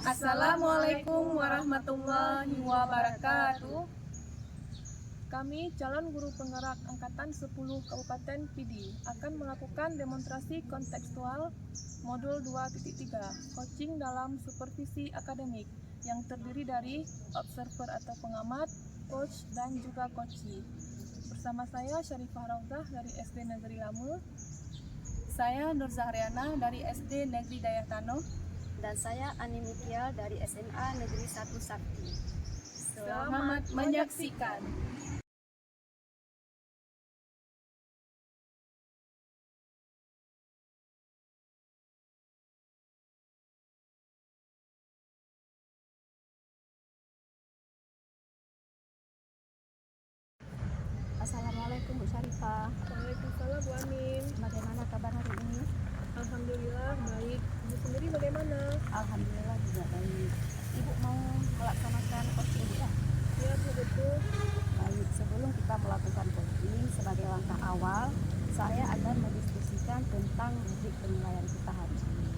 Assalamualaikum warahmatullahi wabarakatuh. Kami calon guru penggerak Angkatan 10 Kabupaten Pidi akan melakukan demonstrasi kontekstual modul 2.3 coaching dalam supervisi akademik yang terdiri dari observer atau pengamat, coach, dan juga coachee. Bersama saya Syarifah Rauzah dari SD Negeri Lamu. Saya Nur Zahriana dari SD Negeri Dayatano. Dan saya Ani Mikial dari SMA Negeri 1 Sakti. Selamat menyaksikan. Assalamualaikum Bu Syarifah. Waalaikumsalam Bu Amin. Bagaimana kabar hari ini? Alhamdulillah baik. Ibu sendiri bagaimana? Alhamdulillah juga baik. Ibu mau melaksanakan coaching ya? Ya Bu, betul. Baik, sebelum kita melakukan coaching sebagai langkah awal, saya akan mendiskusikan tentang rubrik penilaian kita hari ini.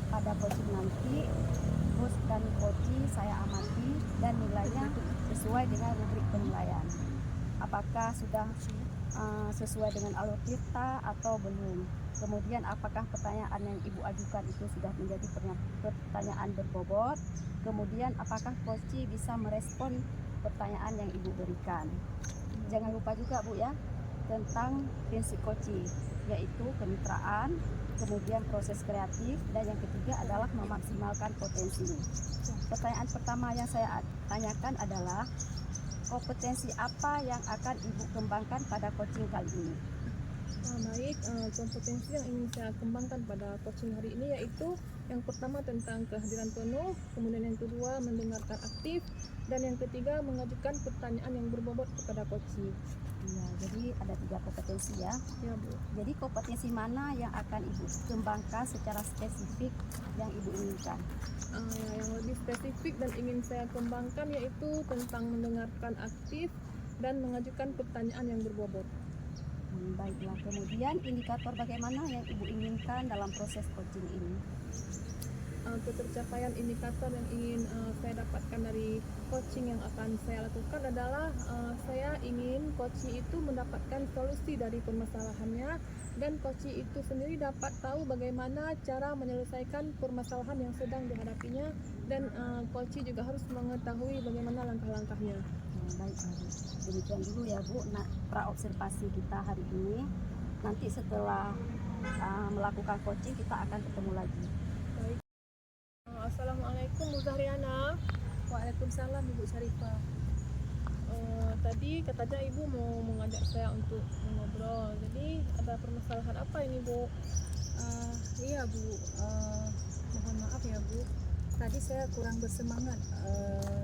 Pada coaching nanti, host dan coachee saya amati dan nilainya sesuai dengan rubrik penilaian. Apakah sudah sesuai dengan alur kita atau belum? Kemudian apakah pertanyaan yang Ibu ajukan itu sudah menjadi pertanyaan berbobot? Kemudian apakah coachee bisa merespon pertanyaan yang Ibu berikan? Jangan lupa juga Bu ya, tentang prinsip coachee, yaitu kemitraan, kemudian proses kreatif, dan yang ketiga adalah memaksimalkan potensi. Pertanyaan pertama yang saya tanyakan adalah, kompetensi apa yang akan Ibu kembangkan pada coaching kali ini? Baik, kompetensi yang ingin saya kembangkan pada coaching hari ini yaitu yang pertama tentang kehadiran penuh, kemudian yang kedua mendengarkan aktif, dan yang ketiga mengajukan pertanyaan yang berbobot kepada coachee. Ya, jadi ada 3 kompetensi ya. Ya Bu. Jadi kompetensi mana yang akan Ibu kembangkan secara spesifik yang Ibu inginkan? Yang lebih spesifik dan ingin saya kembangkan yaitu tentang mendengarkan aktif dan mengajukan pertanyaan yang berbobot. Baiklah, kemudian indikator bagaimana yang Ibu inginkan dalam proses coaching ini? Ketercapaian indikator yang ingin saya dapatkan dari coaching yang akan saya lakukan adalah saya ingin coachee itu mendapatkan solusi dari permasalahannya, dan coachee itu sendiri dapat tahu bagaimana cara menyelesaikan permasalahan yang sedang dihadapinya, dan coachee juga harus mengetahui bagaimana langkah-langkahnya. Baik, demikian dulu ya Bu, praobservasi kita hari ini. Nanti setelah melakukan coaching kita akan ketemu lagi. Baik. Assalamualaikum Bu Zahriana. Waalaikumsalam Ibu Syarifah. Tadi katanya Ibu mau mengajak saya untuk mengobrol. Jadi ada permasalahan apa ini Bu? Iya Bu, mohon maaf ya Bu. Tadi saya kurang bersemangat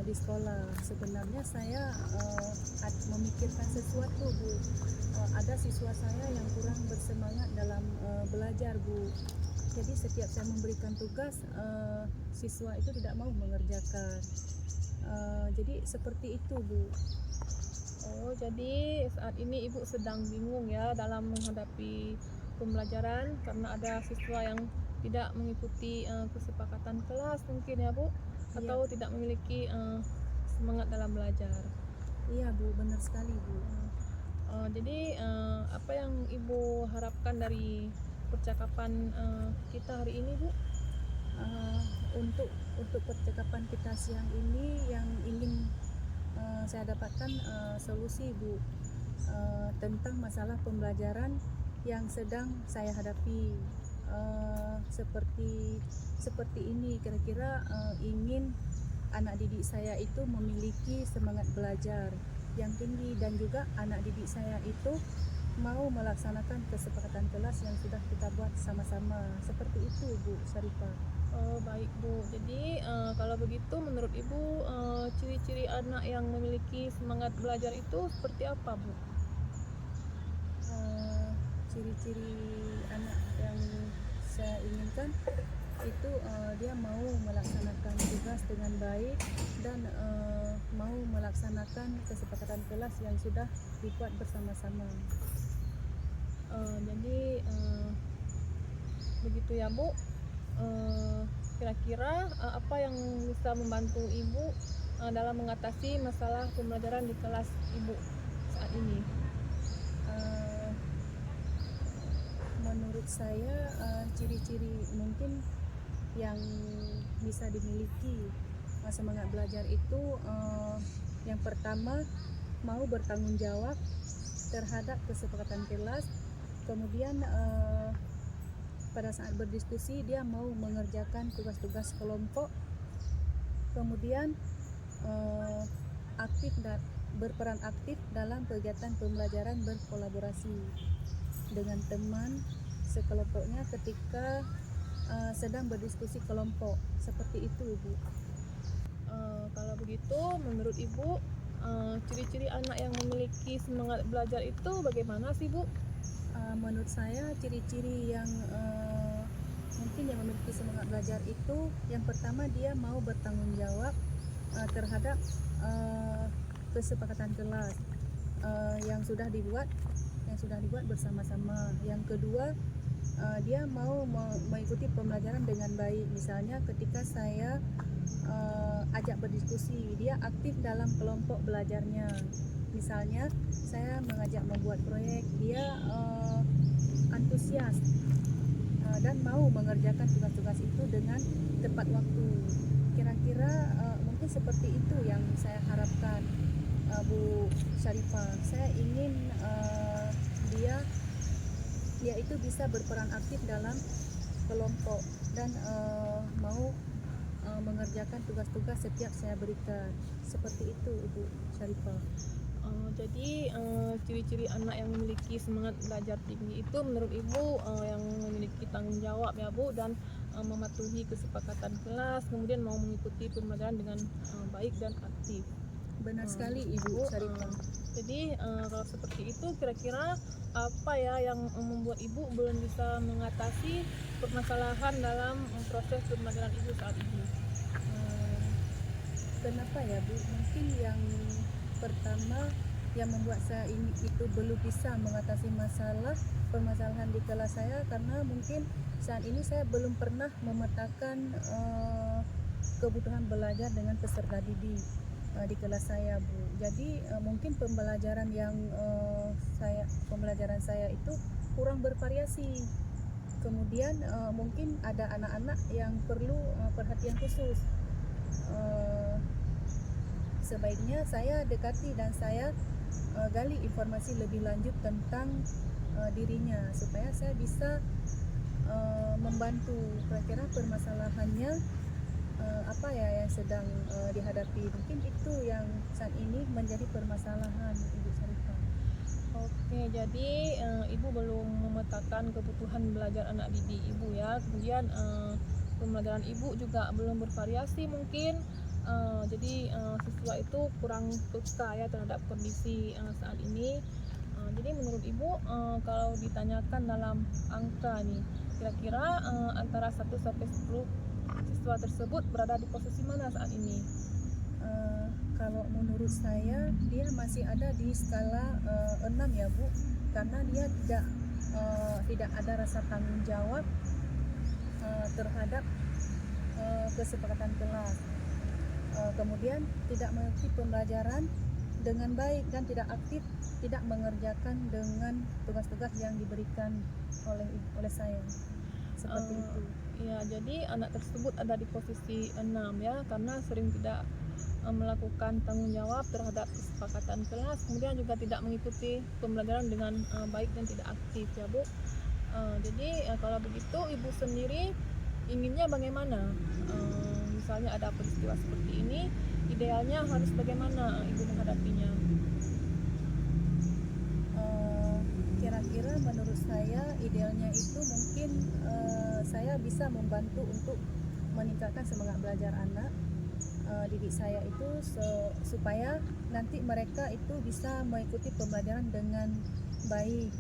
di sekolah. Sebenarnya saya memikirkan sesuatu Bu. Ada siswa saya yang kurang bersemangat dalam belajar Bu. Jadi setiap saya memberikan tugas, siswa itu tidak mau mengerjakan. Jadi seperti itu Bu. Oh, jadi saat ini Ibu sedang bingung ya dalam menghadapi pembelajaran karena ada siswa yang tidak mengikuti kesepakatan kelas mungkin ya Bu, atau tidak memiliki semangat dalam belajar. Iya Bu, benar sekali Bu. Jadi apa yang Ibu harapkan dari percakapan kita hari ini Bu? Untuk percakapan kita siang ini yang ingin saya dapatkan solusi Bu, tentang masalah pembelajaran yang sedang saya hadapi. Seperti ini kira-kira, ingin anak didik saya itu memiliki semangat belajar yang tinggi, dan juga anak didik saya itu mau melaksanakan kesepakatan kelas yang sudah kita buat sama-sama. Seperti itu Bu Syarifah. Oh baik Bu, jadi kalau begitu menurut Ibu ciri-ciri anak yang memiliki semangat belajar itu seperti apa Bu? Ciri-ciri anak yang saya inginkan itu dia mau melaksanakan tugas dengan baik dan mau melaksanakan kesepakatan kelas yang sudah dibuat bersama-sama. Jadi begitu ya Bu. Kira-kira apa yang bisa membantu Ibu dalam mengatasi masalah pembelajaran di kelas Ibu saat ini? Menurut saya ciri-ciri mungkin yang bisa dimiliki semangat belajar itu yang pertama mau bertanggung jawab terhadap kesepakatan kelas, kemudian pada saat berdiskusi dia mau mengerjakan tugas-tugas kelompok, kemudian berperan aktif dalam kegiatan pembelajaran, berkolaborasi dengan teman sekelompoknya ketika sedang berdiskusi kelompok. Seperti itu, Ibu. Kalau begitu, menurut Ibu, ciri-ciri anak yang memiliki semangat belajar itu bagaimana sih, Bu? Menurut saya ciri-ciri yang mungkin yang memiliki semangat belajar itu yang pertama dia mau bertanggung jawab terhadap kesepakatan kelas yang sudah dibuat bersama-sama. Yang kedua dia mau mengikuti pembelajaran dengan baik. Misalnya ketika saya ajak berdiskusi, dia aktif dalam kelompok belajarnya. Misalnya saya mengajak membuat proyek, dia antusias dan mau mengerjakan tugas-tugas itu dengan tepat waktu. Kira-kira mungkin seperti itu yang saya harapkan, Bu Syarifah. Saya ingin dia itu bisa berperan aktif dalam kelompok dan mau mengerjakan tugas-tugas setiap saya berikan. Seperti itu, Ibu Syarifah. Jadi ciri-ciri anak yang memiliki semangat belajar tinggi itu menurut Ibu yang memiliki tanggung jawab ya Bu, dan mematuhi kesepakatan kelas, kemudian mau mengikuti pembelajaran dengan baik dan aktif. Benar sekali, Ibu Syarifah. Jadi kalau seperti itu, kira-kira apa ya yang membuat Ibu belum bisa mengatasi permasalahan dalam proses pembelajaran Ibu saat ini? Kenapa ya, Bu? Mungkin yang pertama yang membuat saya ini itu belum bisa mengatasi permasalahan di kelas saya karena mungkin saat ini saya belum pernah memetakan kebutuhan belajar dengan peserta didik di kelas saya, Bu. Jadi mungkin pembelajaran saya itu kurang bervariasi. Kemudian mungkin ada anak-anak yang perlu perhatian khusus. Sebaiknya saya dekati dan saya gali informasi lebih lanjut tentang dirinya supaya saya bisa membantu. Kira-kira permasalahannya apa ya yang sedang dihadapi. Mungkin itu yang saat ini menjadi permasalahan, Ibu Syarifah. Oke, jadi Ibu belum memetakan kebutuhan belajar anak didik Ibu ya. Kemudian pembelajaran Ibu juga belum bervariasi mungkin. Jadi siswa itu kurang peka ya terhadap kondisi saat ini. Jadi menurut Ibu kalau ditanyakan dalam angka nih, kira-kira antara 1 sampai 10 siswa tersebut berada di posisi mana saat ini? Kalau menurut saya dia masih ada di skala 6 ya, Bu, karena dia tidak ada rasa tanggung jawab terhadap kesepakatan kelas. Kemudian tidak mengikuti pembelajaran dengan baik dan tidak aktif, tidak mengerjakan dengan tugas-tugas yang diberikan oleh saya. Seperti itu. Ya, jadi anak tersebut ada di posisi 6 ya, karena sering tidak melakukan tanggung jawab terhadap kesepakatan kelas, kemudian juga tidak mengikuti pembelajaran dengan baik dan tidak aktif ya Bu. Jadi kalau begitu Ibu sendiri inginnya bagaimana? Misalnya ada peristiwa seperti ini, idealnya harus bagaimana Ibu menghadapinya? Kira-kira menurut saya idealnya itu mungkin saya bisa membantu untuk meningkatkan semangat belajar anak didik saya itu supaya nanti mereka itu bisa mengikuti pembelajaran dengan baik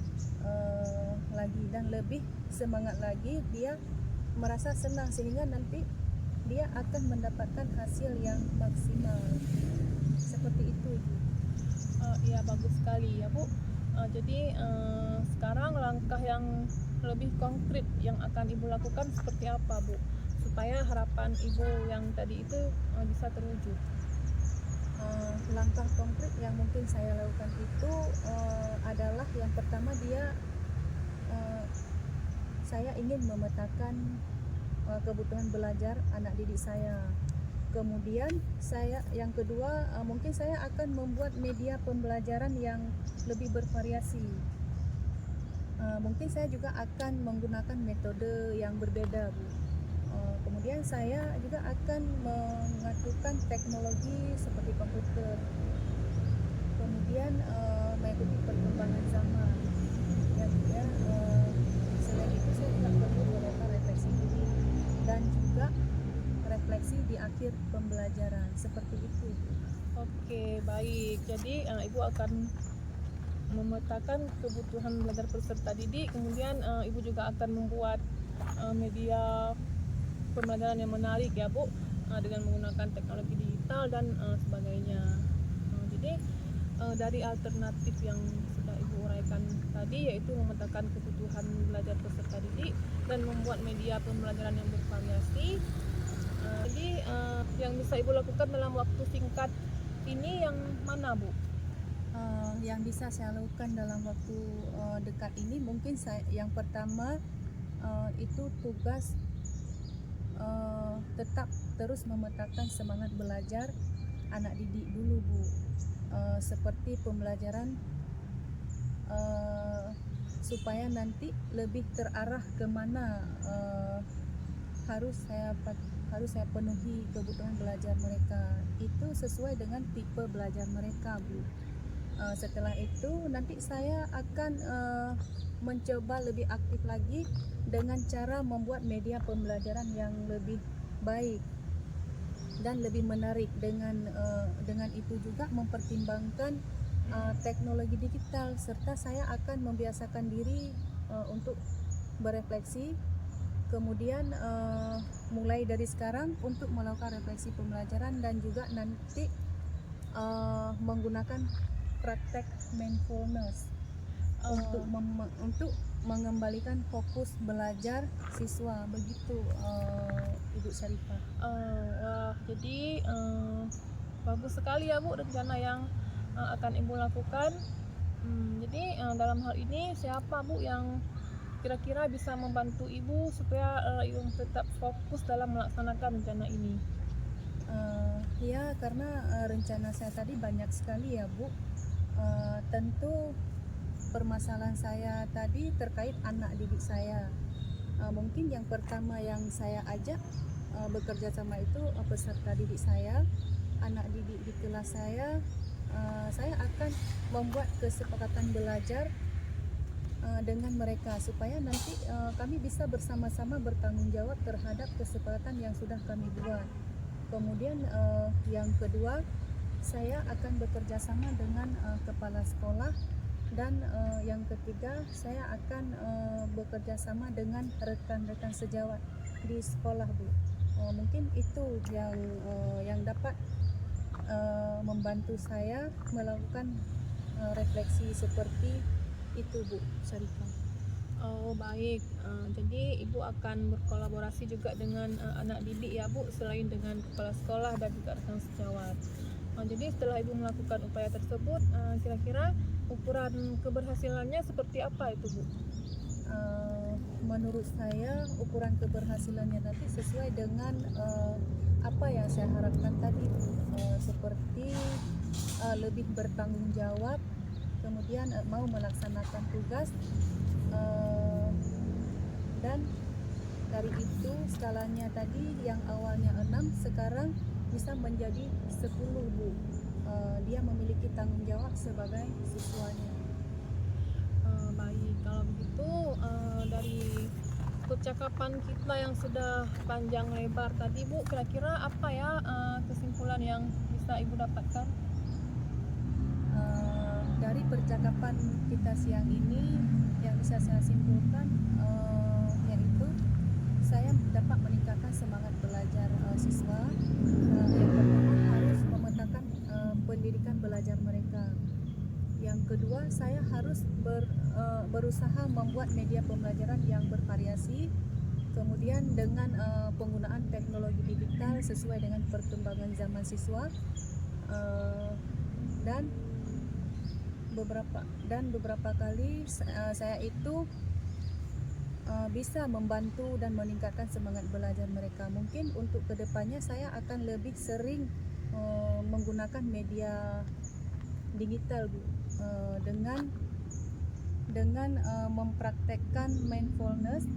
lagi dan lebih semangat lagi, dia merasa senang sehingga nanti dia akan mendapatkan hasil yang maksimal. Seperti itu. Ya bagus sekali ya Bu. Jadi sekarang langkah yang lebih konkret yang akan Ibu lakukan seperti apa Bu, supaya supaya harapan Ibu yang tadi itu bisa terwujud? Langkah konkret yang mungkin saya lakukan itu adalah yang pertama saya ingin memetakan kebutuhan belajar anak didik saya. Kemudian yang kedua mungkin saya akan membuat media pembelajaran yang lebih bervariasi. Mungkin saya juga akan menggunakan metode yang berbeda, Bu. Kemudian saya juga akan mengaturkan teknologi seperti komputer. Kemudian mengikuti perkembangan zaman. Selain itu saya juga perlu melakukan refleksi diri dan juga refleksi di akhir pembelajaran, seperti itu. Oke, baik. Jadi Ibu akan memetakan kebutuhan belajar peserta didik, kemudian Ibu juga akan membuat media pembelajaran yang menarik ya Bu, dengan menggunakan teknologi digital dan sebagainya. Jadi dari alternatif yang sudah Ibu uraikan tadi, yaitu memetakan kebutuhan belajar peserta didik dan membuat media pembelajaran yang bervariasi. Jadi yang bisa Ibu lakukan dalam waktu singkat ini yang mana, Bu? Yang bisa saya lakukan dalam waktu dekat ini mungkin yang pertama itu tugas tetap terus memetakan semangat belajar anak didik dulu, Bu. Seperti pembelajaran supaya nanti lebih terarah kemana harus saya penuhi kebutuhan belajar mereka. Itu sesuai dengan tipe belajar mereka, Bu. Setelah itu nanti saya akan mencoba lebih aktif lagi dengan cara membuat media pembelajaran yang lebih baik dan lebih menarik. Dengan itu juga mempertimbangkan teknologi digital, serta saya akan membiasakan diri untuk berefleksi. Kemudian mulai dari sekarang untuk melakukan refleksi pembelajaran dan juga nanti menggunakan praktek mindfulness untuk mengembalikan fokus belajar siswa, begitu Ibu Syarifah. Wah, jadi bagus sekali ya Bu rencana yang akan Ibu lakukan. Jadi dalam hal ini siapa Bu yang kira-kira bisa membantu Ibu supaya Ibu tetap fokus dalam melaksanakan rencana ini? Ya, karena rencana saya tadi banyak sekali ya, Bu. Tentu permasalahan saya tadi terkait anak didik saya. Mungkin yang pertama yang saya ajak bekerja sama itu peserta didik saya, anak didik di kelas saya. Saya akan membuat kesepakatan belajar dengan mereka supaya nanti kami bisa bersama-sama bertanggung jawab terhadap kesepakatan yang sudah kami buat. Kemudian yang kedua, saya akan bekerja sama dengan kepala sekolah, dan yang ketiga saya akan bekerja sama dengan rekan-rekan sejawat di sekolah, Bu. Mungkin itu yang dapat membantu saya melakukan refleksi seperti itu, Bu Syarifah. Oh baik, jadi Ibu akan berkolaborasi juga dengan anak didik ya Bu, selain dengan kepala sekolah dan juga rekan sejawat. Jadi setelah Ibu melakukan upaya tersebut, kira-kira ukuran keberhasilannya seperti apa itu Bu? Menurut saya ukuran keberhasilannya nanti sesuai dengan apa yang saya harapkan tadi, seperti lebih bertanggung jawab, kemudian mau melaksanakan tugas, dan dari itu skalanya tadi yang awalnya 6 sekarang bisa menjadi 10, Bu. Dia memiliki tanggung jawab sebagai siswanya. Baik, kalau begitu dari percakapan kita yang sudah panjang lebar tadi Bu, kira-kira apa ya kesimpulan yang bisa Ibu dapatkan? Dari percakapan kita siang ini yang bisa saya simpulkan yaitu saya dapat meningkatkan semangat belajar siswa. Yang pertama harus memetakan pendidikan belajar mereka. Yang kedua, saya harus berusaha membuat media pembelajaran yang bervariasi. Kemudian dengan penggunaan teknologi digital sesuai dengan perkembangan zaman siswa, dan beberapa kali saya itu bisa membantu dan meningkatkan semangat belajar mereka. Mungkin untuk kedepannya saya akan lebih sering menggunakan media digital, Bu, dengan mempraktekkan mindfulness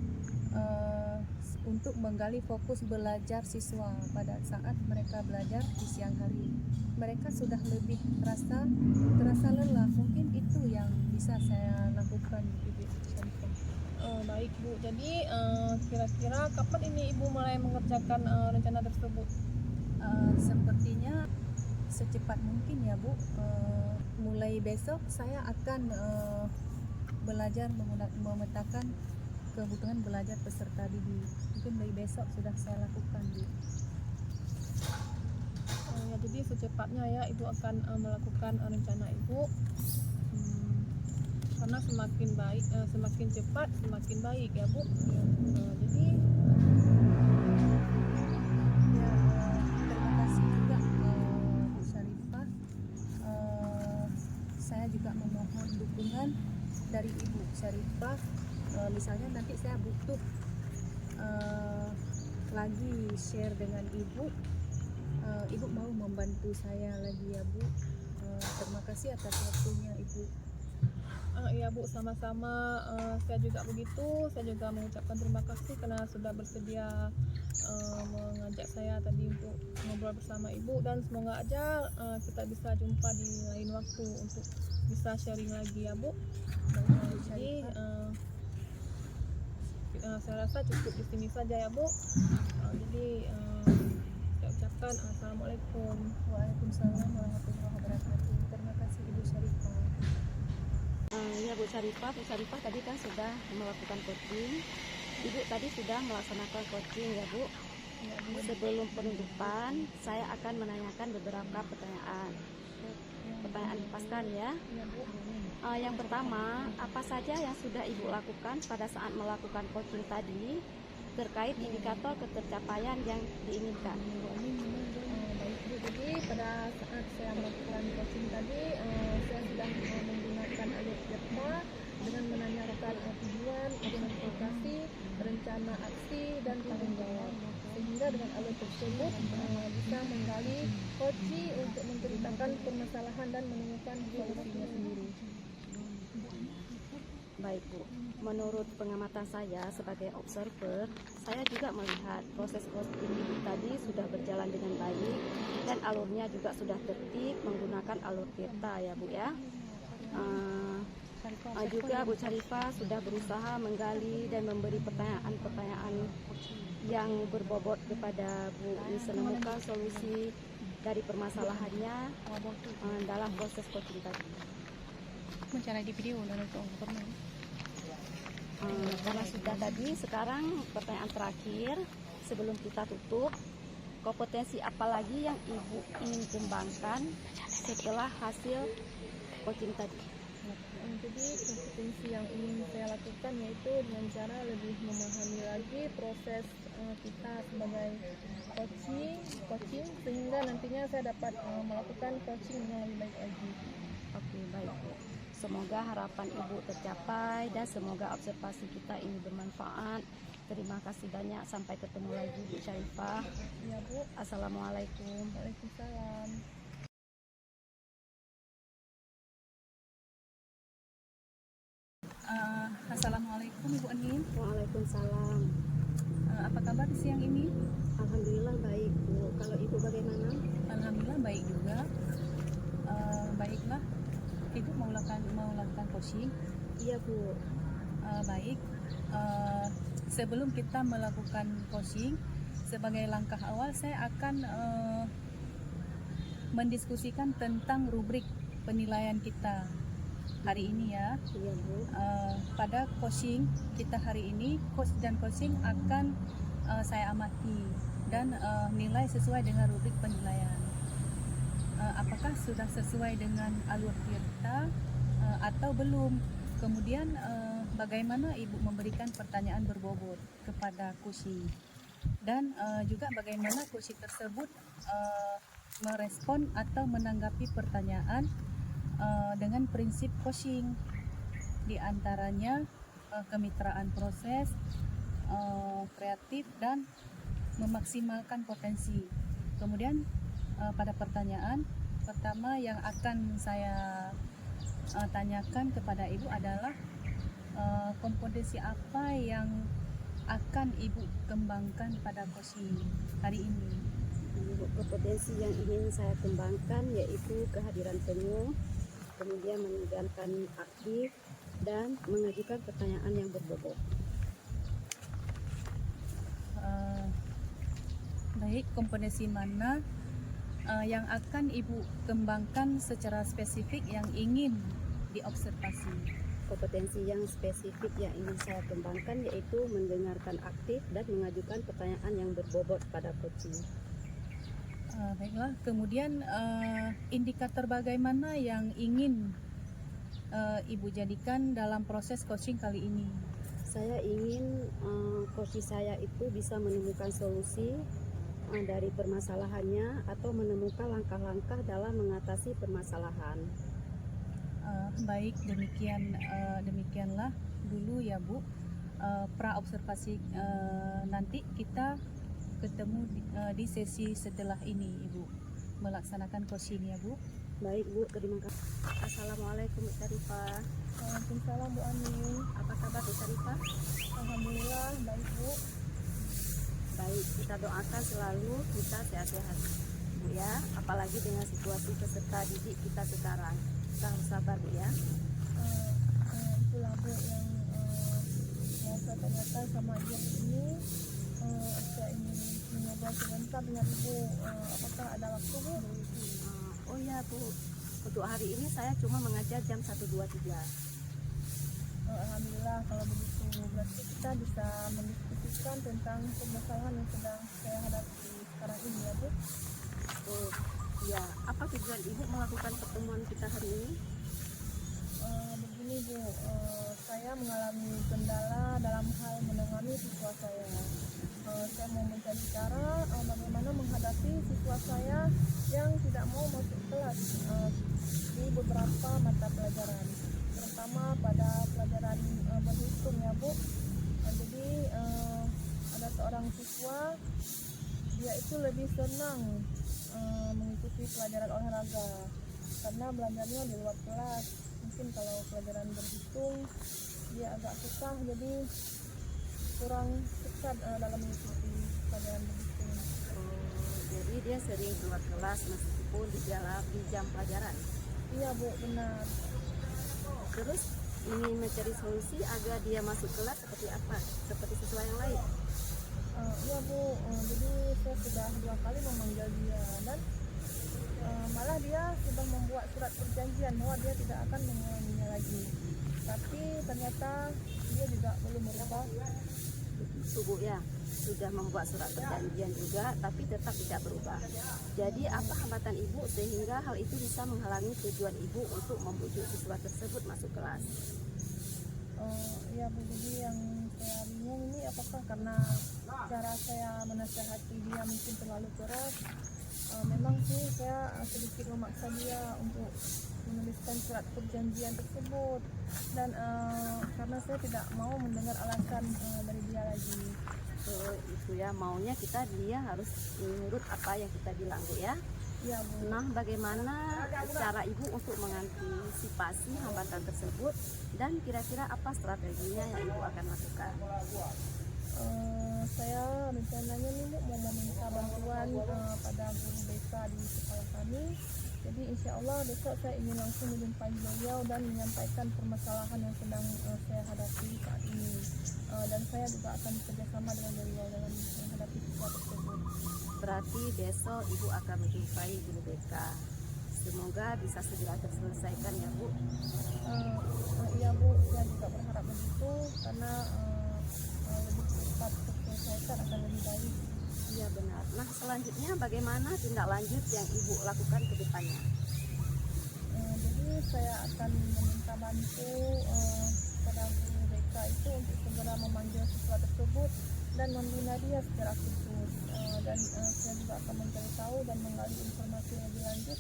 untuk menggali fokus belajar siswa pada saat mereka belajar di siang hari. Mereka sudah lebih terasa lelah. Mungkin itu yang bisa saya lakukan, Ibu Syarifah. Baik Bu, jadi kira-kira kapan ini Ibu mulai mengerjakan rencana tersebut? Sepertinya secepat mungkin ya, Bu. Mulai besok saya akan belajar memetakan kebutuhan belajar peserta didik. Mungkin dari besok sudah saya lakukan, Bu. Ya, jadi secepatnya ya Ibu akan melakukan rencana Ibu. Karena semakin baik, semakin cepat semakin baik ya Bu. Jadi Ya, terima kasih juga Bu Syarifah. Saya juga memohon dukungan dari Ibu Syarifah. Misalnya nanti saya butuh lagi share dengan Ibu. Ibu mau membantu saya lagi ya, Bu. Terima kasih atas waktunya, Ibu. iya Bu, sama-sama. Saya juga begitu. Saya juga mengucapkan terima kasih karena sudah bersedia mengajak saya tadi untuk ngobrol bersama Ibu, dan semoga aja kita bisa jumpa di lain waktu untuk bisa sharing lagi ya Bu. Jadi saya rasa cukup di sini saja ya Bu. Jadi saya ucapkan assalamualaikum. Waalaikumsalam warahmatullahi wabarakatuh. Terima kasih Ibu Syarifah. Ya Bu Syarifah tadi kan sudah melakukan coaching. Ibu tadi sudah melaksanakan coaching ya Bu. Ya, Bu. Sebelum penutupan, saya akan menanyakan beberapa pertanyaan. Pertanyaan lepaskan ya. Ya, Bu. Yang pertama, apa saja yang sudah Ibu lakukan pada saat melakukan coaching tadi terkait indikator ketercapaian yang diinginkan? Baik Bu, jadi pada saat saya melakukan coaching tadi, saya sudah menggunakan alur CERTA dengan menanyakan tujuan, identifikasi, rencana aksi, dan tanggung jawab. Sehingga dengan alur tersebut bisa menggali coachi untuk menceritakan permasalahan dan menemukan solusinya sendiri. Baik Bu, menurut pengamatan saya sebagai observer, saya juga melihat proses coaching Ibu tadi sudah berjalan dengan baik dan alurnya juga sudah tertib menggunakan alur CERTA ya Bu ya. Juga Bu Syarifah sudah berusaha menggali dan memberi pertanyaan-pertanyaan yang berbobot kepada Bu, bisa menemukan solusi dari permasalahannya dalam proses coaching tadi. Mencari di video dan itu pernah. Karena sudah tadi, sekarang pertanyaan terakhir sebelum kita tutup, kompetensi apa lagi yang Ibu ingin kembangkan setelah hasil coaching tadi? Jadi kompetensi yang ingin saya lakukan yaitu dengan cara lebih memahami lagi proses kita sebagai coaching sehingga nantinya saya dapat melakukan coaching yang lebih baik lagi. Oke, baik Bu. Semoga harapan Ibu tercapai dan semoga observasi kita ini bermanfaat. Terima kasih banyak. Sampai ketemu lagi Bu Syarifah. Ya Bu. Assalamualaikum. Waalaikumsalam. Assalamualaikum Ibu Anin. Waalaikumsalam. Apa kabar siang ini? Alhamdulillah baik Bu. Kalau Ibu bagaimana? Alhamdulillah baik juga. Baiklah. Ibu mau lakukan coaching? Iya Bu. Baik. Sebelum kita melakukan coaching, sebagai langkah awal saya akan mendiskusikan tentang rubrik penilaian kita hari ini ya. Iya Bu. Pada coaching kita hari ini, coach dan coaching akan saya amati dan nilai sesuai dengan rubrik penilaian. Apakah sudah sesuai dengan alur kita atau belum? Kemudian bagaimana Ibu memberikan pertanyaan berbobot kepada Koshi, dan juga bagaimana Koshi tersebut merespon atau menanggapi pertanyaan dengan prinsip coaching, di antaranya kemitraan proses, kreatif, dan memaksimalkan potensi. Kemudian pada pertanyaan pertama yang akan saya tanyakan kepada Ibu adalah kompetensi apa yang akan Ibu kembangkan pada Koshi hari ini? Kompetensi yang ingin saya kembangkan yaitu kehadiran penuh, kemudian menegakkan aktif, dan mengajukan pertanyaan yang berbobot. Baik, kompetensi mana yang akan Ibu kembangkan secara spesifik yang ingin diobservasi? Kompetensi yang spesifik yang ingin saya kembangkan yaitu mendengarkan aktif dan mengajukan pertanyaan yang berbobot pada coaching. Baiklah, kemudian indikator bagaimana yang ingin Ibu jadikan dalam proses coaching kali ini? Saya ingin coaching saya itu bisa menemukan solusi dari permasalahannya atau menemukan langkah-langkah dalam mengatasi permasalahan. Baik, demikianlah dulu ya Bu, pra observasi. Nanti kita ketemu di sesi setelah ini Ibu melaksanakan coaching ya Bu. Baik Bu, terima kasih. Assalamualaikum Bu Syarifah. Waalaikumsalam Bu Amin. Apa kabar Bu Syarifah? Alhamdulillah baik Bu. Baik, kita doakan selalu kita sehat-sehat Bu ya, apalagi dengan situasi peserta didik kita sekarang. Kita harus sabar Bu ya. Itulah Bu yang mau saya tanyakan sama Ibu ini. Saya ingin mengobrol sebentar dengan Ibu. Apakah ada waktu Bu? Oh ya Bu, untuk hari ini saya cuma mengajar jam 1, 2, 3. Alhamdulillah kalau begitu, berarti kita bisa mendiskusikan tentang permasalahan yang sedang saya hadapi sekarang ini ya Bu. Oh ya, apa tujuan Ibu melakukan pertemuan kita hari ini? Begini Bu, saya mengalami kendala dalam hal menangani siswa saya. Saya mau mencari cara bagaimana menghadapi siswa saya yang tidak mau masuk kelas di beberapa mata pelajaran, terutama pada pelajaran berhitung ya Bu. Jadi ada seorang siswa, dia itu lebih senang mengikuti pelajaran olahraga karena belajarnya di luar kelas. Mungkin kalau pelajaran berhitung dia agak susah, jadi kurang dekat dalam mengikuti pelajaran berhitung. Jadi dia sering keluar kelas meskipun di jam pelajaran. Iya Bu, benar. Terus ingin mencari solusi agar dia masuk kelas seperti apa? Seperti siswa yang lain. Iya Bu, jadi saya sudah 2 kali memanggil dia dan malah dia sudah membuat surat perjanjian bahwa dia tidak akan mengulanginya lagi. Tapi ternyata dia juga belum merubah. Tubuh ya, sudah membuat surat perjanjian juga, tapi tetap tidak berubah. Jadi apa hambatan Ibu sehingga hal itu bisa menghalangi tujuan Ibu untuk membujuk siswa tersebut masuk kelas? Ya Bu, jadi yang saya bingung ini apakah karena cara saya menasihati dia mungkin terlalu keras. Memang sih saya sedikit memaksa dia untuk menuliskan surat perjanjian tersebut, dan karena saya tidak mau mendengar alasan dari dia lagi. Itu ya, maunya dia harus menurut apa yang kita bilang Bu ya. Iya Bu. Nah, bagaimana cara Ibu untuk mengantisipasi hambatan tersebut dan kira-kira apa strateginya yang Ibu akan lakukan? Saya rencananya nih Bu mau meminta bantuan pada guru BK di sekolah kami. Jadi insya Allah besok saya ingin langsung menjumpai beliau dan menyampaikan permasalahan yang sedang saya hadapi saat ini. Dan saya juga akan bekerjasama dengan beliau dalam menghadapi siswa tersebut. Berarti besok Ibu akan menjumpai guru BK. Semoga bisa segera terselesaikan ya Bu. Iya Bu, saya juga berharap begitu karena lebih cepat terselesaikan akan lebih baik. Iya benar. Nah selanjutnya bagaimana tindak lanjut yang Ibu lakukan ke depannya? Jadi saya akan meminta bantu pada guru BK mereka itu untuk segera memanggil siswa tersebut dan membina dia secara khusus. Saya juga akan mencari tahu dan menggali informasi lebih lanjut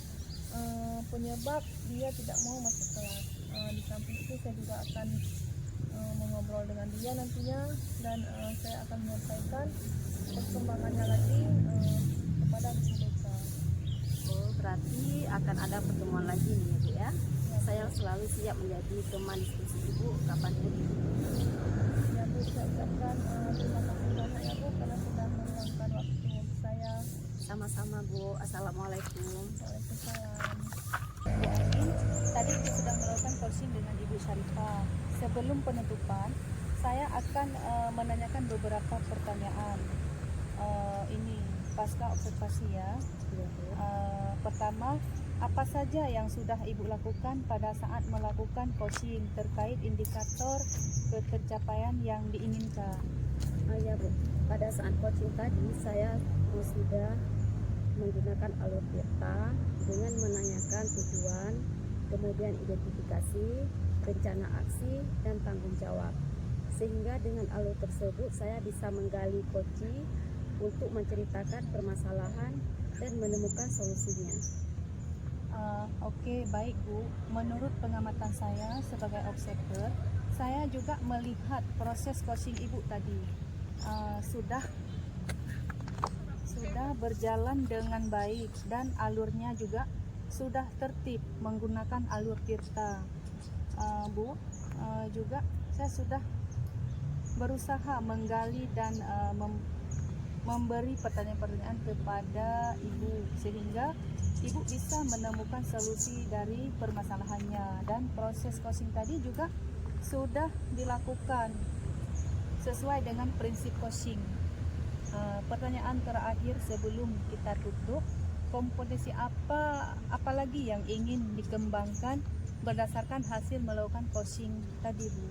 penyebab dia tidak mau masuk kelas. Di samping itu saya juga akan mengobrol dengan dia nantinya, dan saya akan menyampaikan perkembangannya lagi kepada guru BK. Oh, berarti akan ada pertemuan lagi nih ya Bu ya. Saya selalu siap menjadi teman diskusi Ibu kapanpun. Ya Bu, saya ucapkan terima kasih banyak ya Bu karena sudah meluangkan waktu untuk saya. Sama-sama Bu. Assalamualaikum. Waalaikumsalam. Bu Ain, tadi Ibu sudah melakukan coaching dengan Ibu Syarifah. Sebelum penutupan, saya akan menanyakan beberapa pertanyaan. Ini pasca observasi ya. Iya, Bu. Pertama, apa saja yang sudah Ibu lakukan pada saat melakukan coaching terkait indikator pencapaian yang diinginkan? Oh ya Bu, pada saat coaching tadi saya sudah menggunakan alur Tirta dengan menanyakan tujuan, kemudian identifikasi, rencana aksi, dan tanggung jawab. Sehingga dengan alur tersebut saya bisa menggali coaching untuk menceritakan permasalahan dan menemukan solusinya. Oke, baik Bu. Menurut pengamatan saya sebagai observer, saya juga melihat proses coaching Ibu tadi sudah berjalan dengan baik dan alurnya juga sudah tertib menggunakan alur Tirta. Bu, juga saya sudah berusaha menggali dan memberi pertanyaan-pertanyaan kepada Ibu sehingga Ibu bisa menemukan solusi dari permasalahannya, dan proses coaching tadi juga sudah dilakukan sesuai dengan prinsip coaching. Pertanyaan terakhir sebelum kita tutup, kompetensi apa lagi yang ingin dikembangkan berdasarkan hasil melakukan coaching tadi Bu?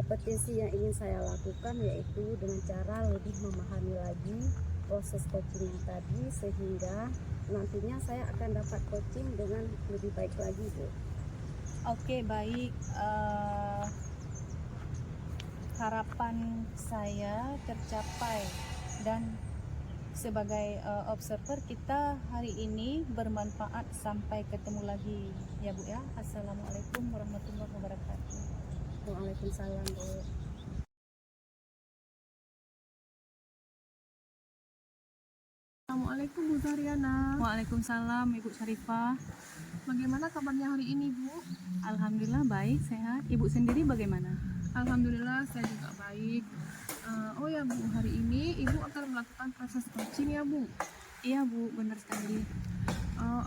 Kompetensi yang ingin saya lakukan yaitu dengan cara lebih memahami lagi proses coaching yang tadi, sehingga nantinya saya akan dapat coaching dengan lebih baik lagi Bu. Oke, baik. Harapan saya tercapai, dan sebagai observer kita hari ini bermanfaat. Sampai ketemu lagi ya Bu ya. Assalamualaikum warahmatullahi wabarakatuh. Waalaikumsalam Bu. Assalamualaikum Bu Zaryana. Waalaikumsalam Ibu Syarifah. Bagaimana kabarnya hari ini Bu? Alhamdulillah baik, sehat. Ibu sendiri bagaimana? Alhamdulillah saya juga baik. Oh ya Bu, hari ini Ibu akan melakukan proses coaching ya Bu? Iya Bu, benar sekali.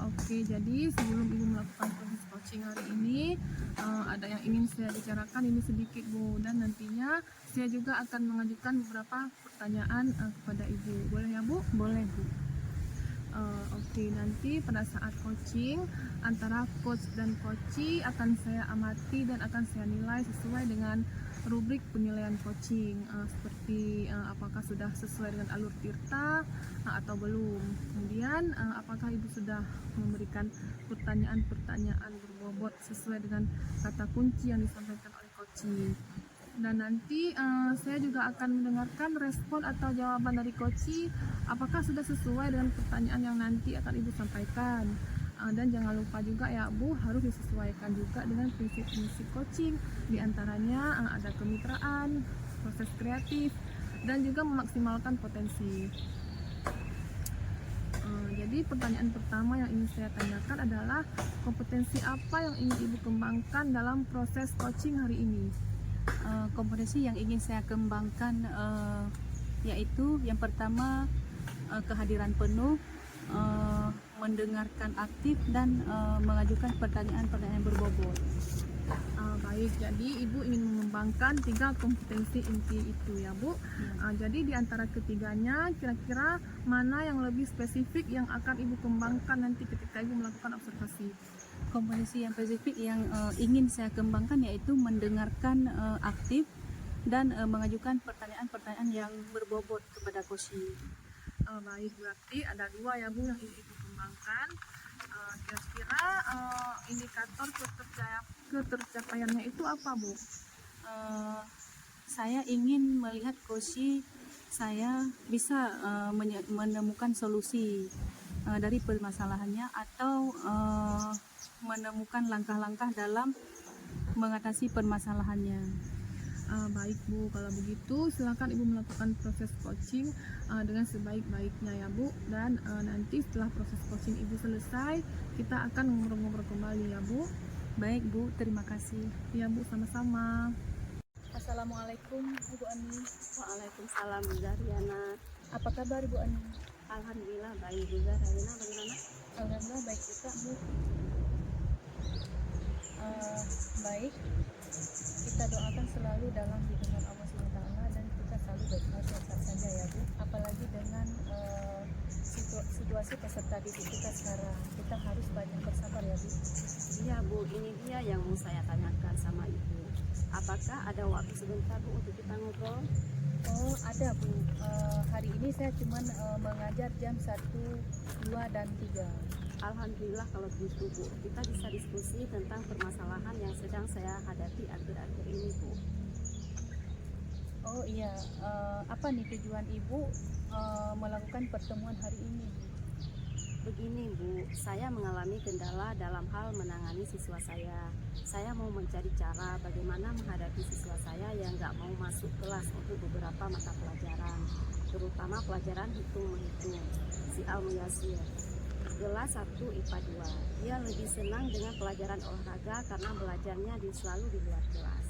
Oke. Jadi sebelum Ibu melakukan proses coaching hari ini, ada yang ingin saya bicarakan ini sedikit Bu, dan nantinya saya juga akan mengajukan beberapa pertanyaan kepada Ibu. Boleh ya Bu? Boleh Bu. Oke, nanti pada saat coaching antara coach dan coachee akan saya amati dan akan saya nilai sesuai dengan rubrik penilaian coaching, seperti apakah sudah sesuai dengan alur Tirta atau belum. Kemudian apakah Ibu sudah memberikan pertanyaan-pertanyaan berbobot sesuai dengan kata kunci yang disampaikan oleh coaching. Dan nanti saya juga akan mendengarkan respon atau jawaban dari coachee apakah sudah sesuai dengan pertanyaan yang nanti akan Ibu sampaikan. Dan jangan lupa juga ya Bu, harus disesuaikan juga dengan prinsip-prinsip coaching. Di antaranya ada kemitraan, proses kreatif, dan juga memaksimalkan potensi. Jadi pertanyaan pertama yang ingin saya tanyakan adalah kompetensi apa yang ingin Ibu kembangkan dalam proses coaching hari ini? Kompetensi yang ingin saya kembangkan yaitu yang pertama kehadiran penuh, mendengarkan aktif, dan mengajukan pertanyaan-pertanyaan berbobot. Baik, jadi Ibu ingin mengembangkan 3 kompetensi inti itu ya Bu. Jadi di antara ketiganya kira-kira mana yang lebih spesifik yang akan Ibu kembangkan nanti ketika Ibu melakukan observasi? Kompetensi yang spesifik yang ingin saya kembangkan yaitu mendengarkan aktif dan mengajukan pertanyaan-pertanyaan yang berbobot kepada coaching. Baik, berarti ada 2 ya Bu yang ingin Ibu kembangkan. Kira-kira indikator ketercapaiannya itu apa Bu? saya ingin melihat Koshi saya bisa menemukan solusi dari permasalahannya atau menemukan langkah-langkah dalam mengatasi permasalahannya. Baik Bu, kalau begitu silakan Ibu melakukan proses coaching dengan sebaik-baiknya ya Bu. Dan nanti setelah proses coaching Ibu selesai, kita akan ngobrol-ngobrol kembali ya Bu. Baik Bu, terima kasih. Ya Bu, sama-sama. Assalamualaikum Ibu Ani. Waalaikumsalam Bu Zaryana. Apa kabar Ibu Ani? Alhamdulillah baik juga. Raina bagaimana? Alhamdulillah baik juga Bu. Baik, kita doakan selalu dalam lindungan Allah SWT dan kita selalu bersehat saja ya Bu. Apalagi dengan situasi peserta didik kita sekarang, kita harus banyak bersabar ya Bu. Iya Bu, ini dia yang mau saya tanyakan sama Ibu. Apakah ada waktu sebentar Bu untuk kita ngobrol? Oh ada Bu, hari ini saya cuma mengajar jam 1, 2, dan 3. Alhamdulillah kalau begitu Bu, kita bisa diskusi tentang permasalahan yang sedang saya hadapi akhir-akhir ini Bu. Oh iya, apa nih tujuan Ibu melakukan pertemuan hari ini Bu? Begini Bu, saya mengalami kendala dalam hal menangani siswa saya. Saya mau mencari cara bagaimana menghadapi siswa saya yang nggak mau masuk kelas untuk beberapa mata pelajaran, terutama pelajaran hitung-menghitung, si Al-Muyasir. Kelas 1 IPA 2. Dia lebih senang dengan pelajaran olahraga karena belajarnya selalu di luar kelas.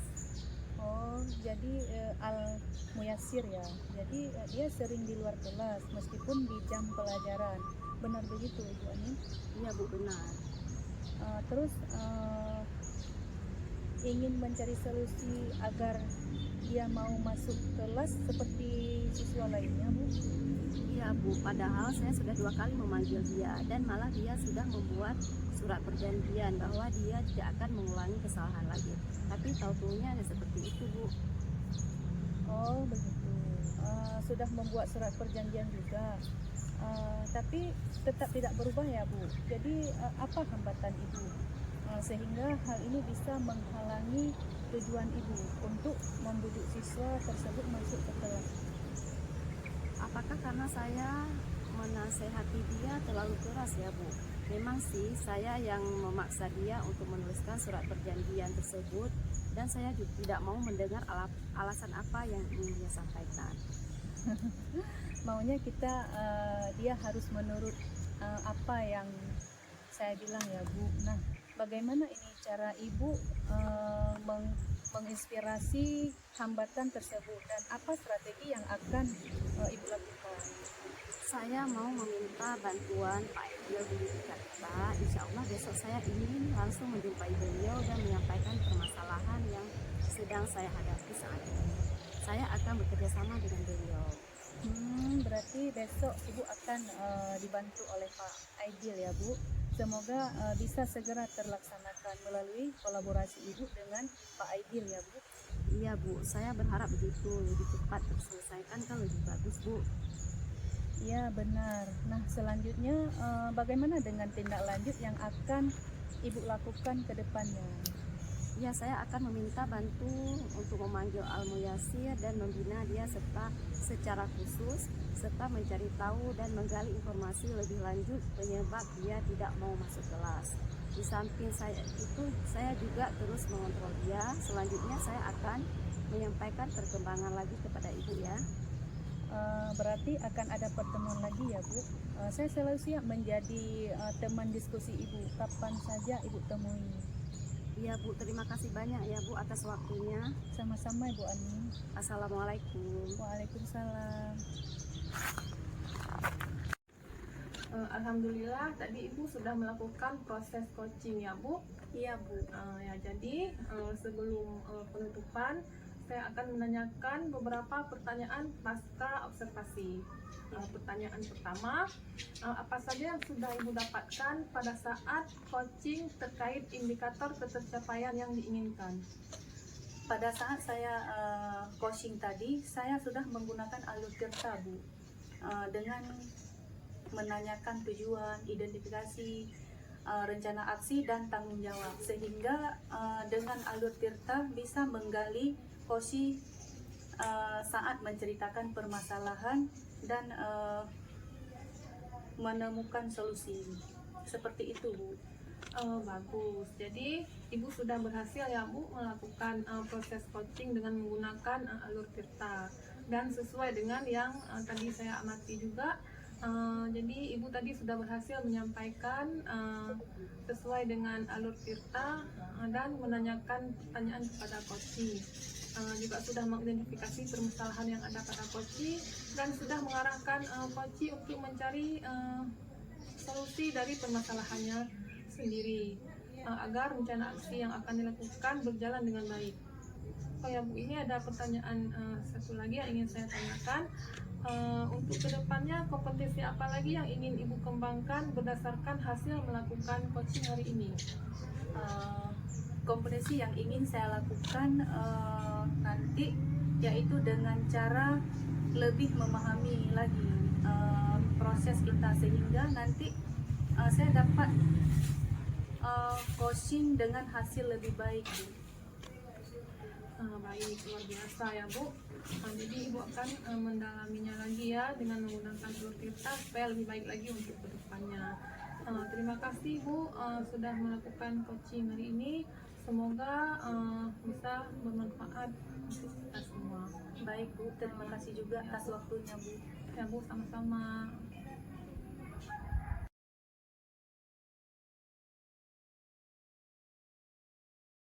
Oh, jadi Al-Muyasir ya. Jadi dia sering di luar kelas meskipun di jam pelajaran. Benar begitu Ibu Ani? Iya Bu, benar. Terus ingin mencari solusi agar dia mau masuk kelas seperti siswa lainnya Bu? Iya Bu, padahal saya sudah 2 kali memanggil dia dan malah dia sudah membuat surat perjanjian bahwa dia tidak akan mengulangi kesalahan lagi. Tapi tahu-tahunya seperti itu Bu. Oh begitu. Sudah membuat surat perjanjian juga. Tapi tetap tidak berubah ya Bu. Jadi apa hambatan Ibu sehingga hal ini bisa menghalangi tujuan Ibu untuk membujuk siswa tersebut masuk ke kelas? Apakah karena saya menasehati dia terlalu keras ya Bu? Memang sih saya yang memaksa dia untuk menuliskan surat perjanjian tersebut dan saya juga tidak mau mendengar alasan apa yang ingin dia sampaikan. Maunya dia harus menurut apa yang saya bilang ya Bu. Nah, bagaimana ini cara Ibu menginspirasi hambatan tersebut dan apa strategi yang akan Ibu lakukan? Saya mau meminta bantuan Pak Edil di Jakarta. Insya Allah besok saya ingin langsung menjumpai beliau dan menyampaikan permasalahan yang sedang saya hadapi saat ini. Saya akan bekerja sama dengan beliau. Berarti besok Ibu akan dibantu oleh Pak Aidil ya Bu. Semoga bisa segera terlaksanakan melalui kolaborasi Ibu dengan Pak Aidil ya Bu. Iya Bu, saya berharap begitu, lebih cepat terselesaikan kan lebih bagus Bu. Iya benar. Nah selanjutnya bagaimana dengan tindak lanjut yang akan Ibu lakukan ke depannya? Ya, saya akan meminta bantu untuk memanggil Al-Muyasir dan membina dia secara khusus serta mencari tahu dan menggali informasi lebih lanjut penyebab dia tidak mau masuk kelas. Di samping saya juga terus mengontrol dia. Selanjutnya saya akan menyampaikan perkembangan lagi kepada Ibu ya. Berarti akan ada pertemuan lagi ya Bu. Saya selalu siap menjadi teman diskusi Ibu. Kapan saja Ibu temui. Iya Bu, terima kasih banyak ya Bu atas waktunya. Sama-sama Ibu Ani. Assalamualaikum. Waalaikumsalam. Alhamdulillah tadi Ibu sudah melakukan proses coaching ya Bu. Iya Bu. Jadi sebelum penutupan saya akan menanyakan beberapa pertanyaan pasca observasi. Pertanyaan pertama, apa saja yang sudah Ibu dapatkan pada saat coaching terkait indikator ketercapaian yang diinginkan? Pada saat saya coaching tadi, saya sudah menggunakan alur tirta Bu, dengan menanyakan tujuan, identifikasi rencana aksi dan tanggung jawab, sehingga dengan Alur Tirta bisa menggali Koshi saat menceritakan permasalahan dan menemukan solusi. Seperti itu, Bu. Bagus. Jadi Ibu sudah berhasil ya Bu melakukan proses coaching dengan menggunakan Alur Tirta, dan sesuai dengan yang tadi saya amati juga. Jadi Ibu tadi sudah berhasil menyampaikan sesuai dengan Alur Tirta dan menanyakan pertanyaan kepada coaching. Juga sudah mengidentifikasi permasalahan yang ada pada coaching dan sudah mengarahkan coaching untuk mencari solusi dari permasalahannya sendiri agar rencana aksi yang akan dilakukan berjalan dengan baik. Oh ya Bu, ini ada pertanyaan satu lagi yang ingin saya tanyakan. Untuk kedepannya kompetensi apa lagi yang ingin Ibu kembangkan berdasarkan hasil melakukan coaching hari ini? Kompetensi yang ingin saya lakukan nanti yaitu dengan cara lebih memahami lagi proses kita, sehingga nanti saya dapat coaching dengan hasil lebih baik, Bu. Baik, luar biasa ya Bu. Jadi Ibu akan mendalaminya lagi ya dengan menggunakan Alur Tirta supaya lebih baik lagi untuk kedepannya. Terima kasih Bu sudah melakukan coaching hari ini. Semoga bisa bermanfaat untuk kita semua. Baik, Bu. Terima kasih juga atas waktunya, Bu. Ya Bu, sama-sama.